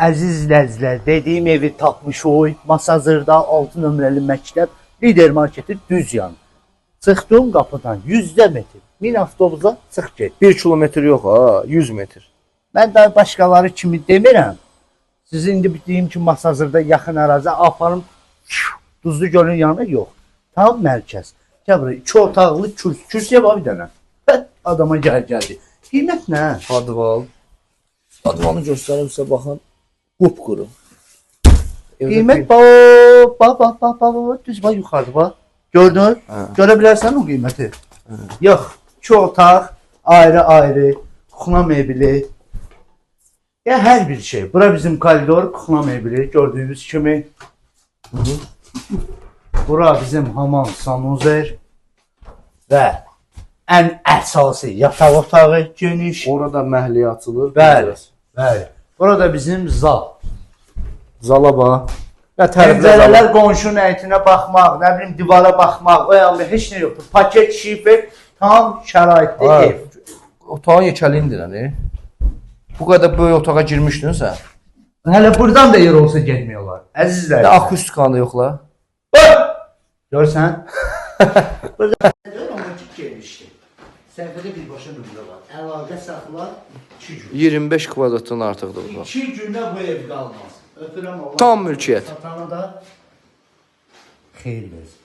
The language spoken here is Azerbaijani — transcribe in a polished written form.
Əziz izləyicilər, dediyim evi tapmışıq. Masazırda 6 nömrəli məktəb Lider Marketi düz yan. Çıxdığım qapıdan 100 metr. Min avtobusa çıx get. 1 kilometr yox ha, 100 metr. Mən daha başqaları kimi demirəm. Siz indi bildiğim ki Masazırda yaxın ərazi aparım Duzlu Gölün yanına yox. Tam mərkəz. Gəl buraya 2 otaqlı kürsüyə bax bir dənə. Adama gəldi. Qiymət nə? Adval. Advanı göstərim sizə baxın. Qupquru. Qiymət düz bax yuxarıda bax. Gördün? Görə bilərsən o qiyməti? Yox, 2 otaq, ayrı-ayrı, kuxna mebeli. Ya hər bir şey. Bura bizim koridor, kuxna mebeli gördüyünüz kimi. Bura bizim hamam, sanuzer və ən əsası yataq otağı geniş. Orada məhliyə açılır. Bəli, bəli. Burada bizim zal. Zala bax. Pəncərələr qonşunun əyitinə baxmaq, nə bilim divara baxmaq, o yanında heç nə yoxdur. Paket, şifr, tam şəraitli ev. Otağın yekəlindir, nə? Bu qədər böyük otağa girmişdin sən. Hələ buradan da yer olsa getmiyorlar. Əzizlər. Akustikanı yox la. Görsən? Burada romantik gelmişdi. Səhifədə birbaşa nömrə var. Əlaqə saxla 2 gün. 25 kvadratdan artıqdır bu. 2 gündə bu ev qalmaz. Öpürəm Allah. Tam mülkiyyət. Satana da xeyir versin.